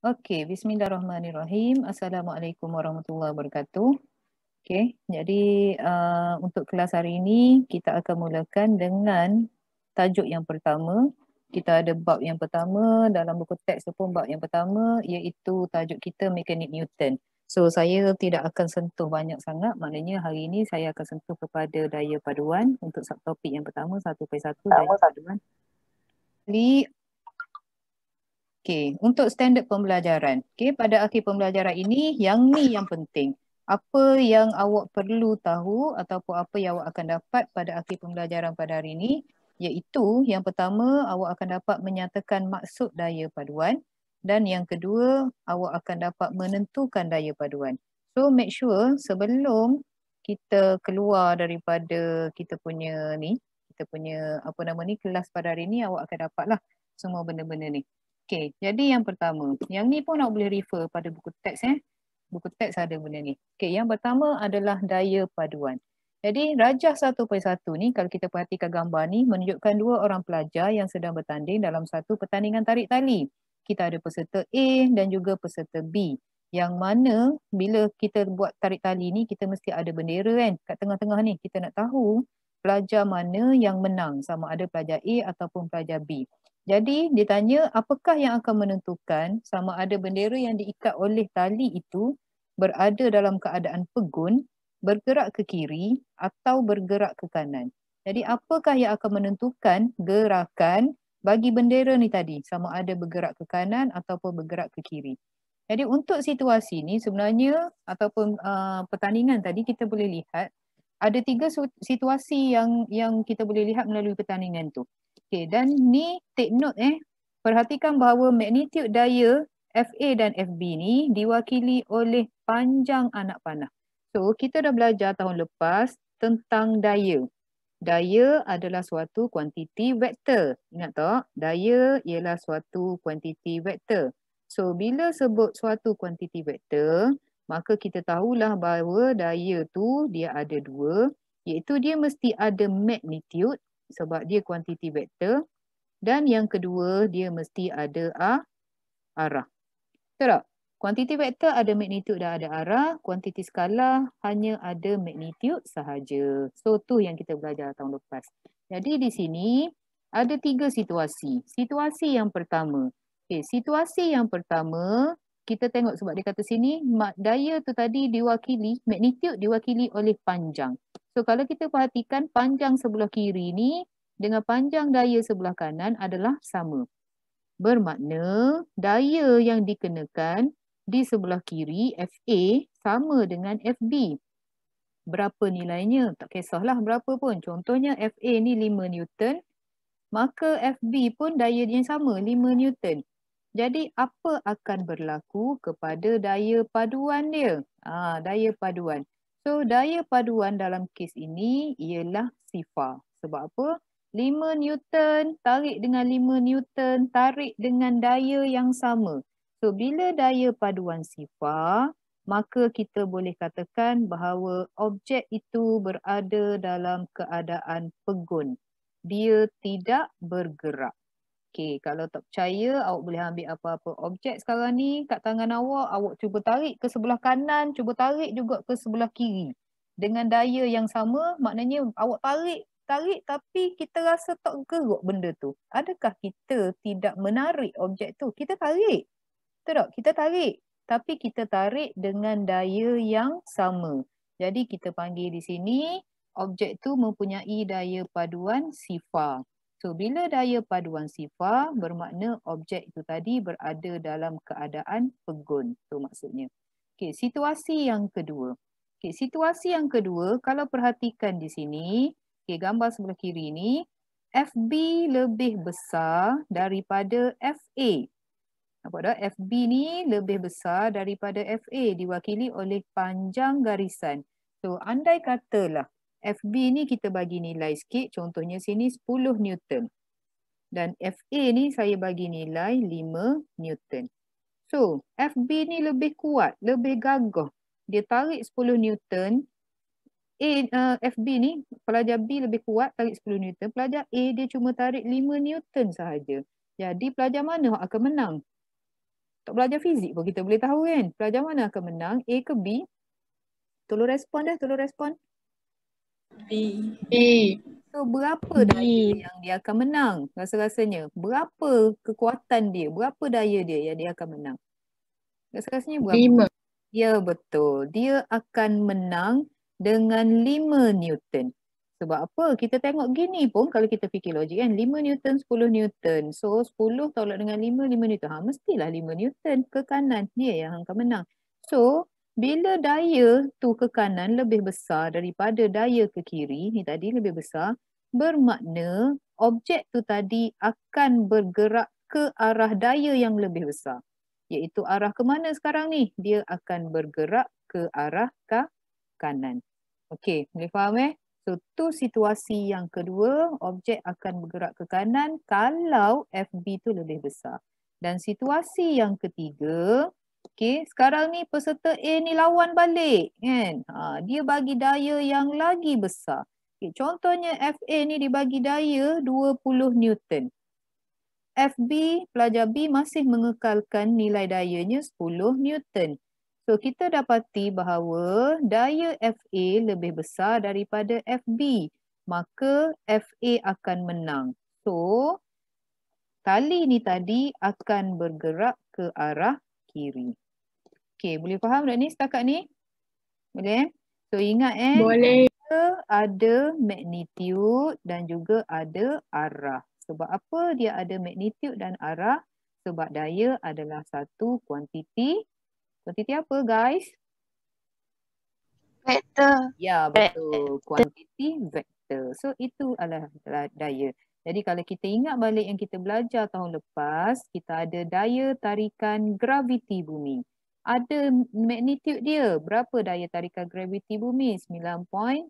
Okey, bismillahirrahmanirrahim. Assalamualaikum warahmatullahi wabarakatuh. Okey, jadi untuk kelas hari ini kita akan mulakan dengan tajuk yang pertama. Kita ada bab yang pertama dalam buku teks tu pun bab yang pertama iaitu tajuk kita mekanik Newton. So saya tidak akan sentuh banyak sangat, maknanya hari ini saya akan sentuh kepada daya paduan untuk subtopik yang pertama 1/1 daya paduan. Jadi okey, untuk standard pembelajaran. Okey, pada akhir pembelajaran ini, yang ni yang penting. Apa yang awak perlu tahu ataupun apa yang awak akan dapat pada akhir pembelajaran pada hari ini, iaitu yang pertama, awak akan dapat menyatakan maksud daya paduan dan yang kedua, awak akan dapat menentukan daya paduan. So, make sure sebelum kita keluar daripada kita punya ni, kita punya apa nama ni, kelas pada hari ini, awak akan dapatlah semua benda-benda ni. Okey, jadi yang pertama, yang ni pun awak boleh refer pada buku teks Buku teks ada benda ni. Okey, yang pertama adalah daya paduan. Jadi rajah 1/1 ni kalau kita perhatikan gambar ni menunjukkan dua orang pelajar yang sedang bertanding dalam satu pertandingan tarik tali. Kita ada peserta A dan juga peserta B. Yang mana bila kita buat tarik tali ni kita mesti ada bendera kan kat tengah-tengah ni. Kita nak tahu pelajar mana yang menang, sama ada pelajar A ataupun pelajar B. Jadi dia tanya apakah yang akan menentukan sama ada bendera yang diikat oleh tali itu berada dalam keadaan pegun, bergerak ke kiri atau bergerak ke kanan. Jadi apakah yang akan menentukan gerakan bagi bendera ni tadi, sama ada bergerak ke kanan ataupun bergerak ke kiri. Jadi untuk situasi ni sebenarnya ataupun pertandingan tadi kita boleh lihat ada 3 situasi yang kita boleh lihat melalui pertandingan tu. Okey, dan ni take note perhatikan bahawa magnitude daya FA dan FB ni diwakili oleh panjang anak panah. So, kita dah belajar tahun lepas tentang daya. Daya adalah suatu kuantiti vektor. Ingat tak? Daya ialah suatu kuantiti vektor. So, bila sebut suatu kuantiti vektor, maka kita tahulah bahawa daya tu dia ada dua, iaitu dia mesti ada magnitude sebab dia kuantiti vektor dan yang kedua dia mesti ada arah. Betul tak? Kuantiti vektor ada magnitude dan ada arah, kuantiti skalar hanya ada magnitude sahaja. So tu yang kita belajar tahun lepas. Jadi di sini ada 3 situasi. Situasi yang pertama. Situasi yang pertama kita tengok sebab dia kata sini daya tu tadi diwakili, magnitude diwakili oleh panjang. So kalau kita perhatikan panjang sebelah kiri ni dengan panjang daya sebelah kanan adalah sama. Bermakna daya yang dikenakan di sebelah kiri FA sama dengan FB. Berapa nilainya? Tak kisahlah berapa pun. Contohnya FA ni 5 Newton, maka FB pun daya dia sama 5 Newton. Jadi apa akan berlaku kepada daya paduan dia? Daya paduan. So daya paduan dalam kes ini ialah sifar. Sebab apa? 5 Newton tarik dengan 5 Newton tarik dengan daya yang sama. So bila daya paduan sifar, maka kita boleh katakan bahawa objek itu berada dalam keadaan pegun. Dia tidak bergerak. Okey, kalau tak percaya, awak boleh ambil apa-apa objek sekarang ni kat tangan awak, awak cuba tarik ke sebelah kanan, cuba tarik juga ke sebelah kiri. Dengan daya yang sama, maknanya awak tarik tapi kita rasa tak gerak benda tu. Adakah kita tidak menarik objek tu? Kita tarik. Betul tak? Kita tarik. Tapi kita tarik dengan daya yang sama. Jadi kita panggil di sini, objek tu mempunyai daya paduan sifar. So, bila daya paduan sifar bermakna objek itu tadi berada dalam keadaan pegun. Itu maksudnya. Okey, situasi yang kedua. Okey, situasi yang kedua, kalau perhatikan di sini, okey, gambar sebelah kiri ni, FB lebih besar daripada FA. Nampak tak? FB ni lebih besar daripada FA diwakili oleh panjang garisan. So, andai katalah FB ni kita bagi nilai sikit, contohnya sini 10 Newton. Dan FA ni saya bagi nilai 5 Newton. So, FB ni lebih kuat, lebih gagah. Dia tarik 10 Newton. FB ni, pelajar B lebih kuat, tarik 10 Newton. Pelajar A dia cuma tarik 5 Newton sahaja. Jadi, pelajar mana yang akan menang? Tak belajar fizik pun kita boleh tahu kan. Pelajar mana akan menang? A ke B? Tolong respon dah, tolong respon. B. So berapa B. daya yang dia akan menang? Rasa-rasanya. Berapa kekuatan dia? Berapa daya dia yang dia akan menang? Rasa-rasanya berapa? 5. Ya betul. Dia akan menang dengan 5 Newton. Sebab apa? Kita tengok gini pun kalau kita fikir logik kan. 5 Newton, 10 Newton. So 10 tolak dengan 5 Newton. Mestilah 5 Newton ke kanan. Dia yang akan menang. So bila daya tu ke kanan lebih besar daripada daya ke kiri, ni tadi lebih besar, bermakna objek tu tadi akan bergerak ke arah daya yang lebih besar. Iaitu arah ke mana sekarang ni? Dia akan bergerak ke arah kanan. Okey, boleh faham So, tu situasi yang kedua, objek akan bergerak ke kanan kalau FB tu lebih besar. Dan situasi yang ketiga, okey, sekarang ni peserta A ni lawan balik kan. Dia bagi daya yang lagi besar. Okay, contohnya FA ni dibagi daya 20 Newton. FB, pelajar B masih mengekalkan nilai dayanya 10 Newton. So, kita dapati bahawa daya FA lebih besar daripada FB. Maka FA akan menang. So, tali ni tadi akan bergerak ke arah kiri. Okey, boleh faham tak ni setakat ni? Boleh? So, ingat Boleh. kita ada magnitude dan juga ada arah. Sebab apa dia ada magnitude dan arah? Sebab daya adalah satu kuantiti. Kuantiti apa guys? Vektor. Ya betul. Kuantiti vektor. So itu adalah daya. Jadi kalau kita ingat balik yang kita belajar tahun lepas, kita ada daya tarikan graviti bumi. Ada magnitude dia. Berapa daya tarikan graviti bumi? 9.82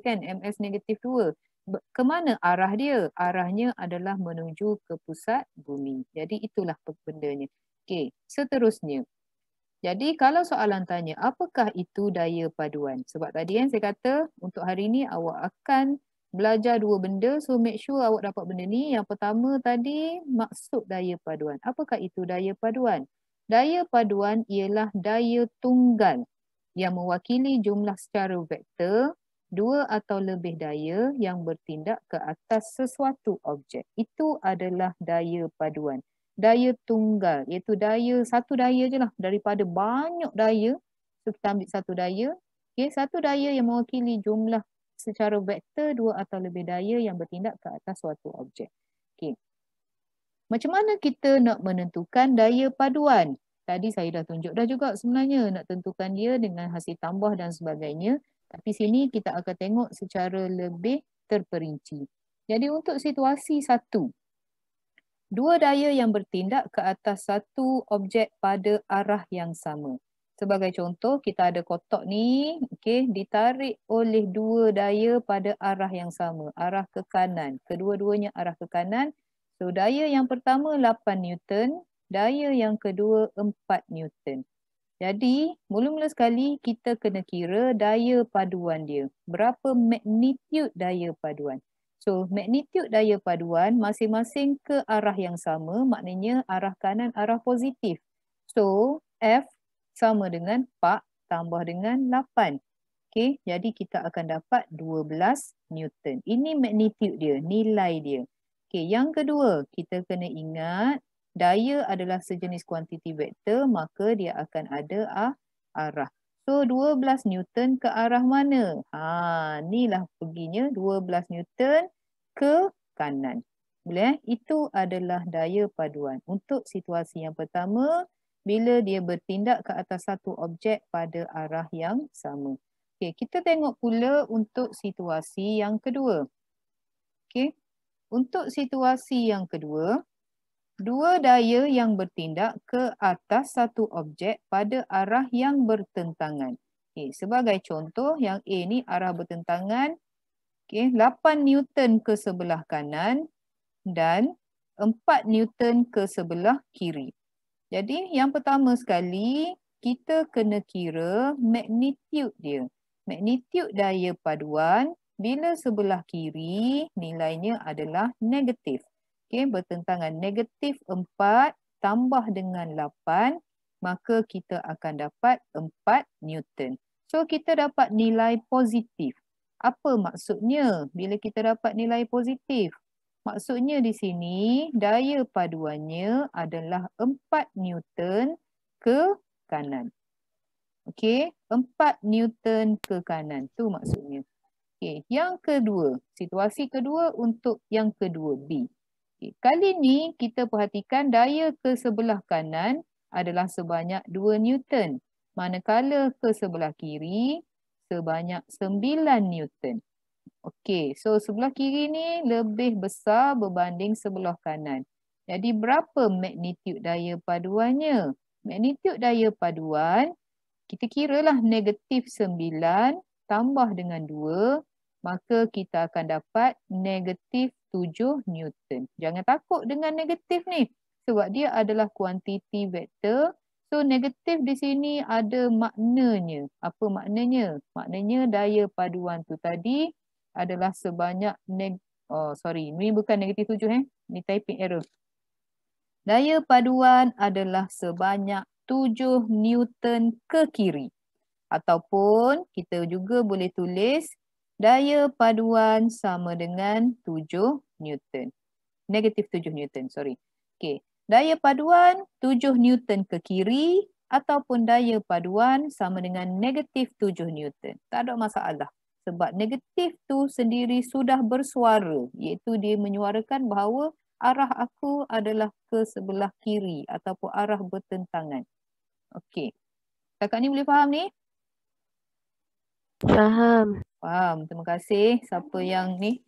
kan? MS negatif 2. Kemana arah dia? Arahnya adalah menuju ke pusat bumi. Jadi itulah bendanya. Okey, seterusnya. Jadi kalau soalan tanya, apakah itu daya paduan? Sebab tadi kan saya kata untuk hari ni awak akan belajar dua benda. So make sure awak dapat benda ni. Yang pertama tadi maksud daya paduan. Apakah itu daya paduan? Daya paduan ialah daya tunggal yang mewakili jumlah secara vektor dua atau lebih daya yang bertindak ke atas sesuatu objek. Itu adalah daya paduan. Daya tunggal, iaitu satu daya je lah daripada banyak daya. So kita ambil satu daya. Okay, satu daya yang mewakili jumlah secara vektor dua atau lebih daya yang bertindak ke atas suatu objek. Okay. Macam mana kita nak menentukan daya paduan? Tadi saya dah tunjuk dah juga sebenarnya nak tentukan dia dengan hasil tambah dan sebagainya. Tapi sini kita akan tengok secara lebih terperinci. Jadi untuk situasi satu, dua daya yang bertindak ke atas satu objek pada arah yang sama. Sebagai contoh, kita ada kotak ni, okay, ditarik oleh dua daya pada arah yang sama, arah ke kanan. Kedua-duanya arah ke kanan. So, daya yang pertama 8 Newton, daya yang kedua 4 Newton. Jadi, mula-mula sekali kita kena kira daya paduan dia. Berapa magnitude daya paduan? So, magnitude daya paduan masing-masing ke arah yang sama, maknanya arah kanan, arah positif. So, F sama dengan 4 tambah dengan 8. Okay, jadi kita akan dapat 12 Newton. Ini magnitude dia, nilai dia. Okay, yang kedua, kita kena ingat daya adalah sejenis kuantiti vektor, maka dia akan ada arah. So, 12 Newton ke arah mana? Inilah perginya 12 Newton ke kanan. Boleh? Itu adalah daya paduan. Untuk situasi yang pertama, bila dia bertindak ke atas satu objek pada arah yang sama. Okey, kita tengok pula untuk situasi yang kedua. Okey. Untuk situasi yang kedua, dua daya yang bertindak ke atas satu objek pada arah yang bertentangan. Okey, sebagai contoh yang A ni arah bertentangan, okey, 8 Newton ke sebelah kanan dan 4 Newton ke sebelah kiri. Jadi yang pertama sekali kita kena kira magnitude dia. Magnitude daya paduan bila sebelah kiri nilainya adalah negatif. Okey, bertentangan negatif 4 ditambah dengan 8, maka kita akan dapat 4 Newton. So kita dapat nilai positif. Apa maksudnya bila kita dapat nilai positif? Maksudnya di sini daya paduannya adalah 4 Newton ke kanan. Okey, 4 Newton ke kanan. Tu maksudnya. Okey, yang kedua, situasi kedua untuk yang kedua B. Okay. Kali ni kita perhatikan daya ke sebelah kanan adalah sebanyak 2 Newton. Manakala ke sebelah kiri sebanyak 9 Newton. Okey, so sebelah kiri ni lebih besar berbanding sebelah kanan. Jadi berapa magnitude daya paduannya? Magnitude daya paduan, kita kiralah negatif 9 tambah dengan 2, maka kita akan dapat negatif 7 Newton. Jangan takut dengan negatif ni. Sebab dia adalah kuantiti vektor. So negatif di sini ada maknanya. Apa maknanya? Maknanya daya paduan tu tadi adalah sebanyak ni bukan negatif 7 ni typing error. Daya paduan adalah sebanyak 7 Newton ke kiri. Ataupun kita juga boleh tulis daya paduan sama dengan 7 Newton. Negatif 7 Newton, sorry. Okey, daya paduan 7 Newton ke kiri ataupun daya paduan sama dengan negatif 7 Newton. Tak ada masalah. Sebab negatif tu sendiri sudah bersuara, iaitu dia menyuarakan bahawa arah aku adalah ke sebelah kiri ataupun arah bertentangan. Okey. Kakak ni boleh faham ni? Faham. Faham. Terima kasih. Siapa yang ni?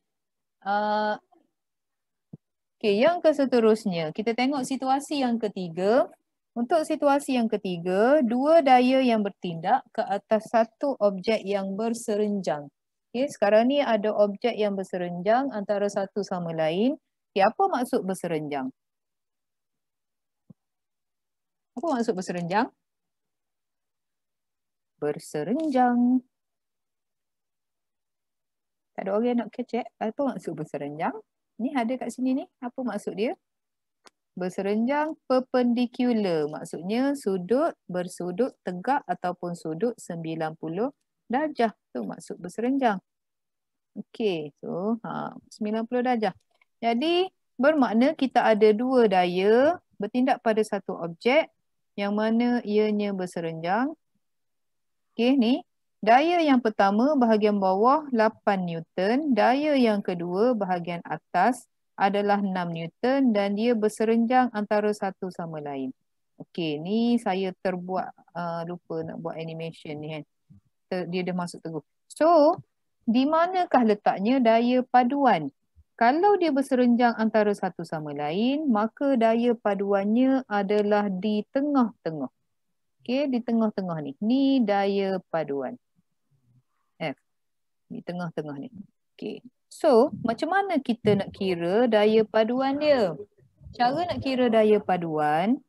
Okey, yang seterusnya. Kita tengok situasi yang ketiga. Untuk situasi yang ketiga, dua daya yang bertindak ke atas satu objek yang berserenjang. Okey, sekarang ni ada objek yang berserenjang antara satu sama lain. Okey, apa maksud berserenjang? Apa maksud berserenjang? Berserenjang. Tak ada orang yang nak kecek. Apa maksud berserenjang? Ni ada kat sini ni. Apa maksud dia? Berserenjang perpendicular. Maksudnya sudut bersudut tegak ataupun sudut 90 darjah. Tu maksud berserenjang. Okey. So 90 darjah. Jadi bermakna kita ada dua daya bertindak pada satu objek yang mana ianya berserenjang. Okey ni. Daya yang pertama bahagian bawah 8 Newton. Daya yang kedua bahagian atas adalah 6 Newton dan dia berserenjang antara satu sama lain. Okey, ni saya terbuat lupa nak buat animation ni kan. Dia dah masuk terus. So, di manakah letaknya daya paduan? Kalau dia berserenjang antara satu sama lain, maka daya paduannya adalah di tengah-tengah. Okey, di tengah-tengah ni. Ni daya paduan. F. Di tengah-tengah ni. Okey. So, macam mana kita nak kira daya paduan dia? Cara nak kira daya paduan,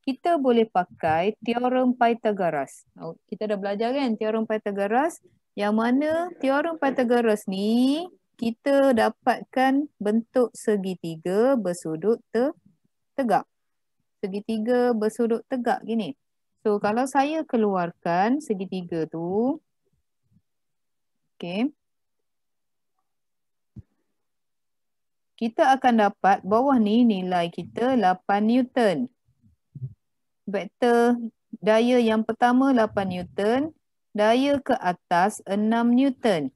kita boleh pakai teorem Pythagoras. Kita dah belajar kan teorem Pythagoras, yang mana teorem Pythagoras ni kita dapatkan bentuk segitiga bersudut tegak. Segitiga bersudut tegak gini. So, kalau saya keluarkan segitiga tu, okey. Kita akan dapat bawah ni nilai kita 8 Newton. Vektor daya yang pertama 8 Newton. Daya ke atas 6 Newton.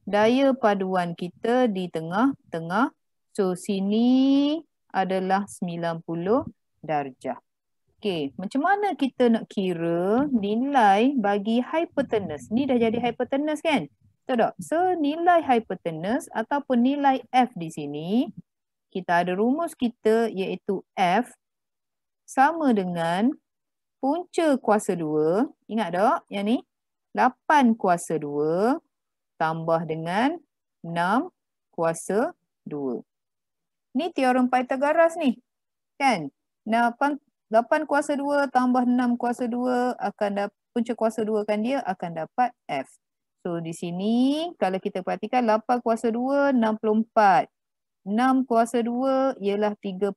Daya paduan kita di tengah-tengah. So sini adalah 90 darjah. Okey, macam mana kita nak kira nilai bagi hypotenuse? Ni dah jadi hypotenuse kan? Betul tak? So, nilai hypotenuse ataupun nilai F di sini, kita ada rumus kita iaitu F sama dengan punca kuasa 2. Ingat tak yang ni? 8 kuasa 2 tambah dengan 6 kuasa 2. Ni teorem Pythagoras ni. Kan? 8 kuasa 2 tambah 6 kuasa 2 akan punca kuasa 2 kan dia akan dapat F. So di sini kalau kita perhatikan 8 kuasa 2 64. 6 kuasa 2 ialah 36.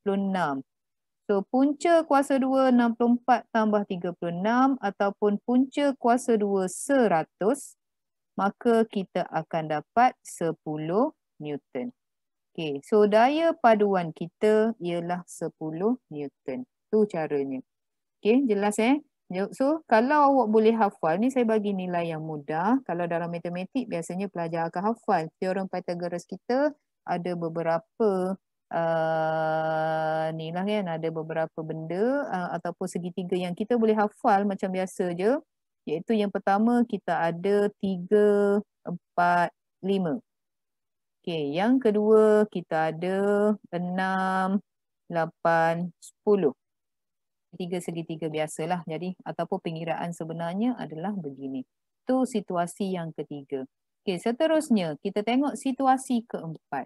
So punca kuasa 2 64 tambah 36 ataupun punca kuasa 2 100, maka kita akan dapat 10 Newton. Okay, so daya paduan kita ialah 10 Newton. Tu caranya. Okay, jelas So, kalau awak boleh hafal, ni saya bagi nilai yang mudah. Kalau dalam matematik, biasanya pelajar akan hafal. Teorem Pythagoras kita ada beberapa ni lah kan, ada beberapa benda ataupun segitiga yang kita boleh hafal macam biasa je. Iaitu yang pertama, kita ada 3, 4, 5. Okay, yang kedua, kita ada 6, 8, 10. Tiga segitiga biasalah. Jadi ataupun pengiraan sebenarnya adalah begini. Tu situasi yang ketiga. Okey, seterusnya kita tengok situasi keempat.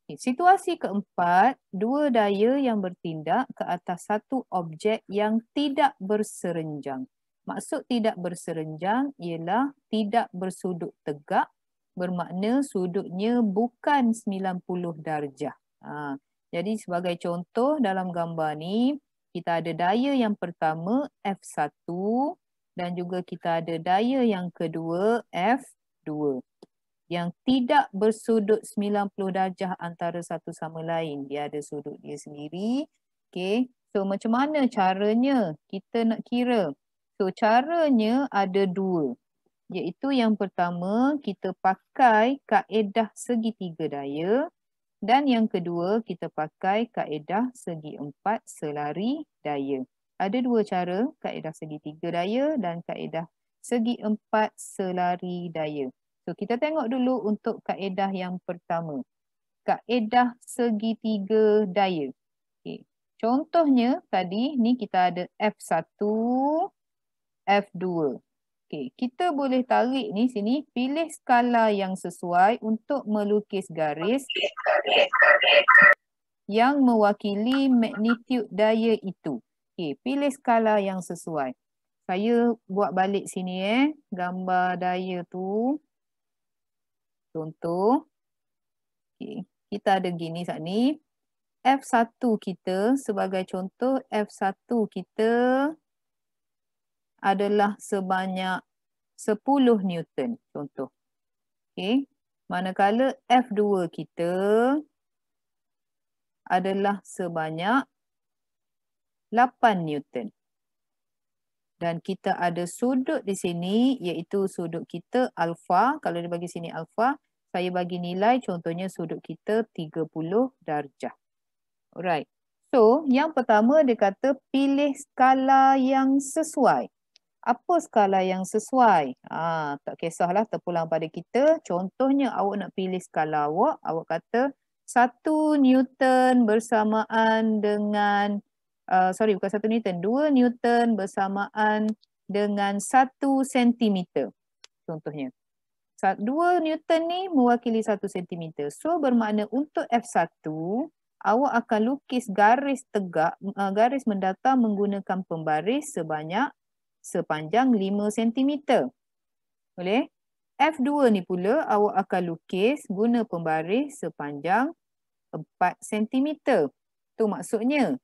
Okay, situasi keempat, dua daya yang bertindak ke atas satu objek yang tidak berserenjang. Maksud tidak berserenjang ialah tidak bersudut tegak, bermakna sudutnya bukan 90 darjah. Jadi sebagai contoh dalam gambar ni, kita ada daya yang pertama F1 dan juga kita ada daya yang kedua F2 yang tidak bersudut 90 darjah antara satu sama lain. Dia ada sudut dia sendiri. Okay. So macam mana caranya kita nak kira? So caranya ada dua. Iaitu yang pertama kita pakai kaedah segitiga daya. Dan yang kedua, kita pakai kaedah segi empat selari daya. Ada dua cara, kaedah segitiga daya dan kaedah segi empat selari daya. So, kita tengok dulu untuk kaedah yang pertama. Kaedah segitiga daya. Okay. Contohnya tadi, ni kita ada F1, F2. Okay. Kita boleh tarik ni sini, pilih skala yang sesuai untuk melukis garis yang mewakili magnitude daya itu. Okay, pilih skala yang sesuai. Saya buat balik sini gambar daya tu. Contoh. Okay, kita ada gini saat ni. F1 kita sebagai contoh, F1 kita adalah sebanyak 10 Newton. Contoh. Okay. Manakala F2 kita adalah sebanyak 8 Newton. Dan kita ada sudut di sini iaitu sudut kita alfa. Kalau dia bagi sini alfa, saya bagi nilai contohnya sudut kita 30 darjah. Alright. So, yang pertama dia kata pilih skala yang sesuai. Apa skala yang sesuai? Tak kisahlah terpulang pada kita. Contohnya awak nak pilih skala awak. Awak kata 1 Newton bersamaan dengan, bukan 1 Newton, 2 Newton bersamaan dengan 1 cm. Contohnya. 2 Newton ni mewakili 1 cm. So bermakna untuk F1, awak akan lukis garis tegak, garis mendatar menggunakan pembaris sepanjang 5 cm. Boleh? F2 ni pula awak akan lukis guna pembaris sepanjang 4 cm. Tu maksudnya.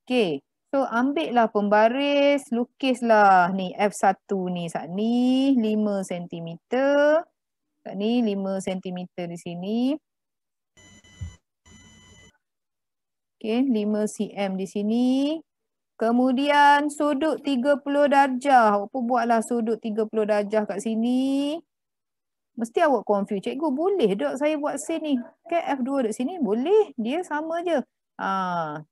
Okey. So ambil lah pembaris, lukislah ni F1 ni saat ni 5 cm. Saat ni 5 cm di sini. Okey, 5 cm di sini. Kemudian sudut 30 darjah. Awak pun buatlah sudut 30 darjah kat sini. Mesti awak confuse. Cikgu boleh tak saya buat sini? Okay, F2 dekat sini boleh. Dia sama je.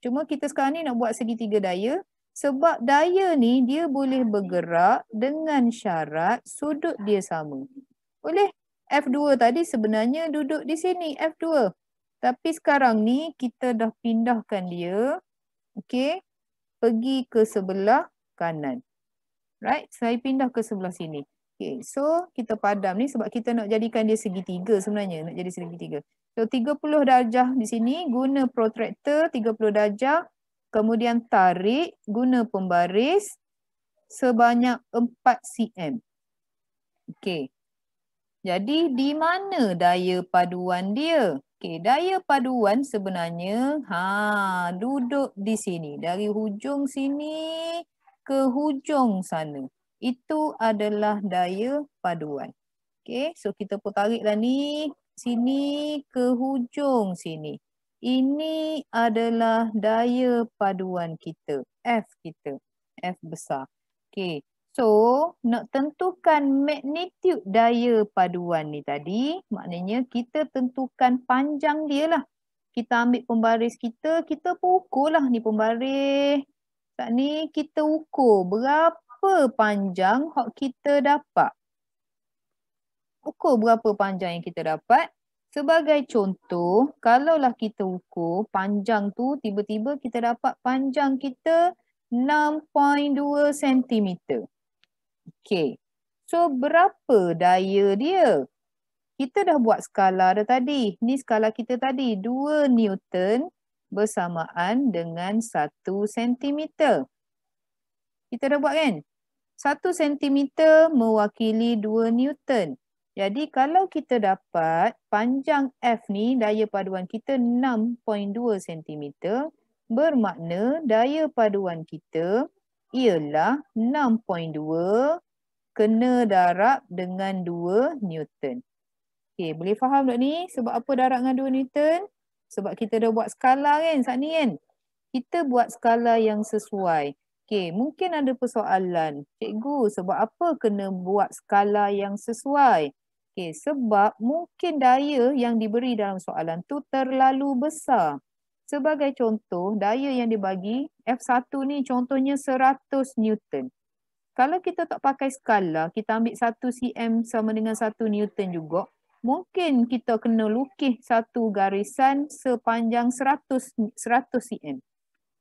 Cuma kita sekarang ni nak buat segitiga daya. Sebab daya ni dia boleh bergerak dengan syarat sudut dia sama. Boleh? F2 tadi sebenarnya duduk di sini. F2. Tapi sekarang ni kita dah pindahkan dia. Okay. Pergi ke sebelah kanan. Right? Saya pindah ke sebelah sini. Okay, so kita padam ni sebab kita nak jadikan dia segitiga sebenarnya. Nak jadi segitiga. So 30 darjah di sini guna protractor 30 darjah. Kemudian tarik guna pembaris sebanyak 4 cm. Okay. Jadi di mana daya paduan dia? Okey, daya paduan sebenarnya duduk di sini. Dari hujung sini ke hujung sana. Itu adalah daya paduan. Okey, so kita pun tariklah ni sini ke hujung sini. Ini adalah daya paduan kita, F kita. F besar. Okey. So, nak tentukan magnitude daya paduan ni tadi, maknanya kita tentukan panjang dia lah. Kita ambil pembaris kita pun ukur lah ni pembaris. Saat ni kita ukur berapa panjang hak kita dapat. Ukur berapa panjang yang kita dapat. Sebagai contoh, kalaulah kita ukur panjang tu, tiba-tiba kita dapat panjang kita 6.2 cm. Okey. So, berapa daya dia? Kita dah buat skala dah tadi. Ni skala kita tadi. 2 Newton bersamaan dengan 1 cm. Kita dah buat kan? 1 cm mewakili 2 Newton. Jadi, kalau kita dapat panjang F ni, daya paduan kita 6.2 cm, bermakna daya paduan kita ialah 6.2 kena darab dengan 2 Newton. Okey, boleh faham tak ni? Sebab apa darab dengan 2 Newton? Sebab kita dah buat skala kan saat ni kan? Kita buat skala yang sesuai. Okey, mungkin ada persoalan. Cikgu, sebab apa kena buat skala yang sesuai? Okey, sebab mungkin daya yang diberi dalam soalan tu terlalu besar. Sebagai contoh, daya yang dibagi F1 ni contohnya 100 Newton. Kalau kita tak pakai skala, kita ambil 1 cm sama dengan 1 Newton juga, mungkin kita kena lukis satu garisan sepanjang 100 cm.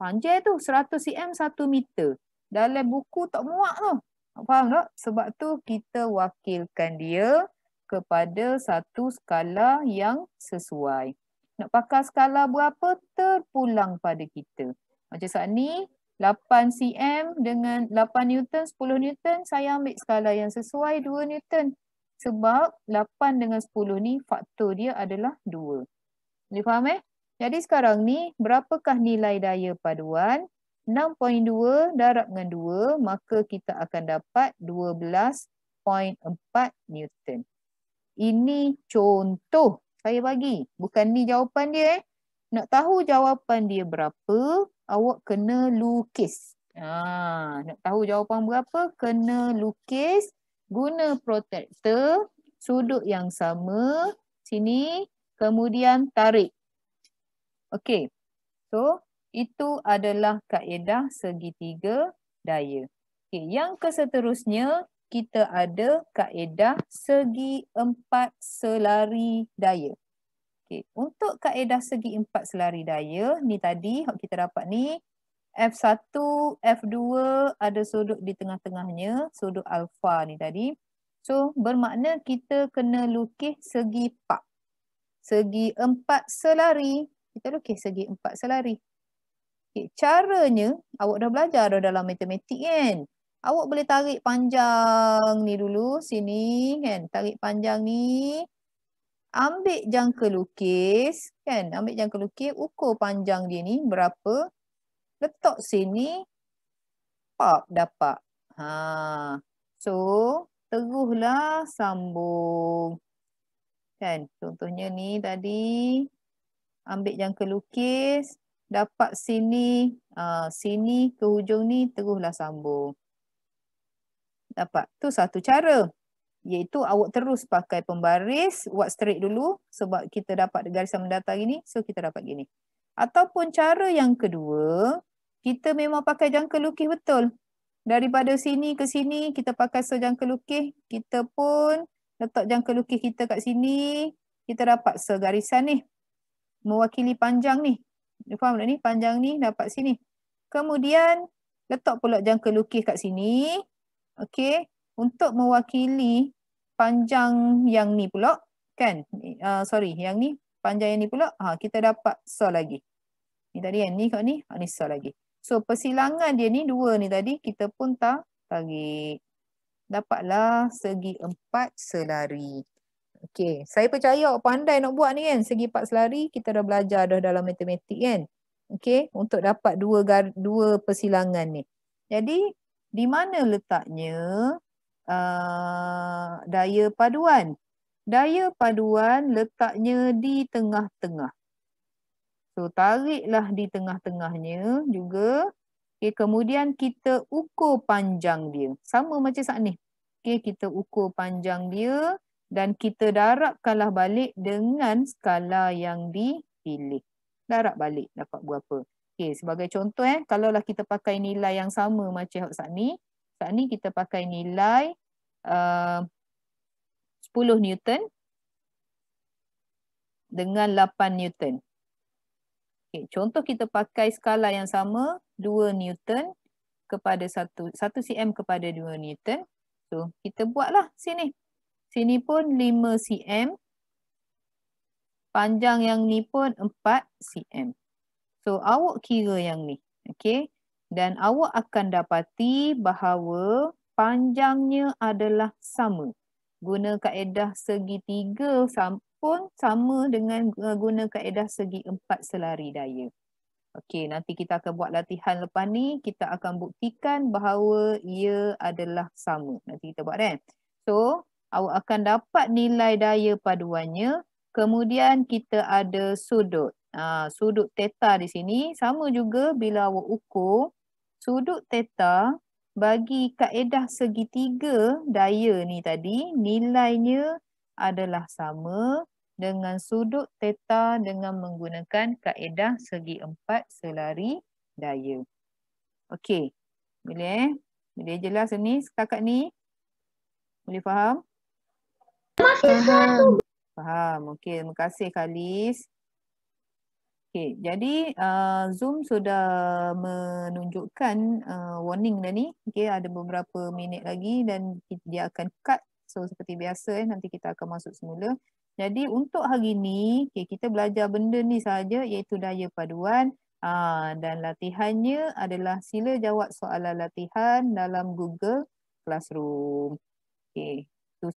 Panjang tu 100 cm 1 meter. Dalam buku tak muak tu. Faham tak? Sebab tu kita wakilkan dia kepada satu skala yang sesuai. Nak pakai skala berapa terpulang pada kita. Macam saat ni 8 cm dengan 8 Newton, 10 Newton, saya ambil skala yang sesuai 2 Newton. Sebab 8 dengan 10 ni faktor dia adalah 2. Boleh faham Jadi sekarang ni berapakah nilai daya paduan? 6.2 darab dengan 2, maka kita akan dapat 12.4 Newton. Ini contoh saya bagi. Bukan ni jawapan dia Nak tahu jawapan dia berapa, awak kena lukis. Nak tahu jawapan berapa, kena lukis. Guna protektor, sudut yang sama. Sini, kemudian tarik. Okey. So, itu adalah kaedah segitiga daya. Okey, yang keseterusnya, kita ada kaedah segi empat selari daya. Okay. Untuk kaedah segi empat selari daya, ni tadi kita dapat ni, F1, F2 ada sudut di tengah-tengahnya, sudut alfa ni tadi. So, bermakna kita kena lukis segi pak. Segi empat selari, kita lukis segi empat selari. Okay. Caranya, awak dah belajar dah dalam matematik kan? Awak boleh tarik panjang ni dulu, sini kan, tarik panjang ni. Ambil jangka lukis, kan? Ambil jangka lukis, ukur panjang dia ni berapa. Letak sini, pop dapat. So, teruslah sambung. Kan? Contohnya ni tadi, ambil jangka lukis, dapat sini, sini ke hujung ni, teruslah sambung. Dapat. Tu satu cara. Iaitu awak terus pakai pembaris, buat straight dulu sebab kita dapat garisan mendatar gini, so kita dapat gini. Ataupun cara yang kedua, kita memang pakai jangka lukis betul. Daripada sini ke sini, kita pakai sejangka lukis, kita pun letak jangka lukis kita kat sini, kita dapat segarisan ni, mewakili panjang ni. Faham tak ni? Panjang ni dapat sini. Kemudian, letak pula jangka lukis kat sini, okey. Untuk mewakili panjang yang ni pula, kan? Yang ni, panjang yang ni pula, kita dapat so lagi. Ni tadi kan, ni kat ni, ni so lagi. So, persilangan dia ni, dua ni tadi, kita pun tarik. Dapatlah segi empat selari. Okey, saya percaya awak pandai nak buat ni kan. Segi part selari kita dah belajar dah dalam matematik kan. Okey, untuk dapat dua persilangan ni. Jadi, di mana letaknya daya paduan? Daya paduan letaknya di tengah-tengah. So, tariklah di tengah-tengahnya juga. Okay, kemudian kita ukur panjang dia. Sama macam saat ni. Okay, kita ukur panjang dia dan kita darabkanlah balik dengan skala yang dipilih. Darab balik dapat berapa. Okay, sebagai contoh kalaulah kita pakai nilai yang sama macam saat ni kita pakai nilai 10 Newton dengan 8 Newton. Okay, contoh kita pakai skala yang sama 2 Newton kepada 1 cm kepada 2 Newton. So, kita buatlah sini. Sini pun 5 cm. Panjang yang ni pun 4 cm. So, awak kira yang ni. Okay. Dan awak akan dapati bahawa panjangnya adalah sama. Guna kaedah segitiga pun sama dengan guna kaedah segi 4 selari daya. Okey, nanti kita akan buat latihan lepas ni. Kita akan buktikan bahawa ia adalah sama. Nanti kita buat kan. So, awak akan dapat nilai daya paduannya. Kemudian kita ada sudut. Sudut theta di sini. Sama juga bila awak ukur. Sudut theta bagi kaedah segitiga daya ni tadi. Nilainya adalah sama dengan sudut theta dengan menggunakan kaedah segi 4 selari daya. Okey. Boleh Boleh jelas ni setakat ni? Boleh faham? Faham. Faham. Okey, terima kasih Khalis. Okey, jadi Zoom sudah menunjukkan warning dah ni. Okey, ada beberapa minit lagi dan dia akan cut. So seperti biasa nanti kita akan masuk semula. Jadi untuk hari ni kita belajar benda ni sahaja iaitu daya paduan. Dan latihannya adalah sila jawab soalan latihan dalam Google Classroom. Okey.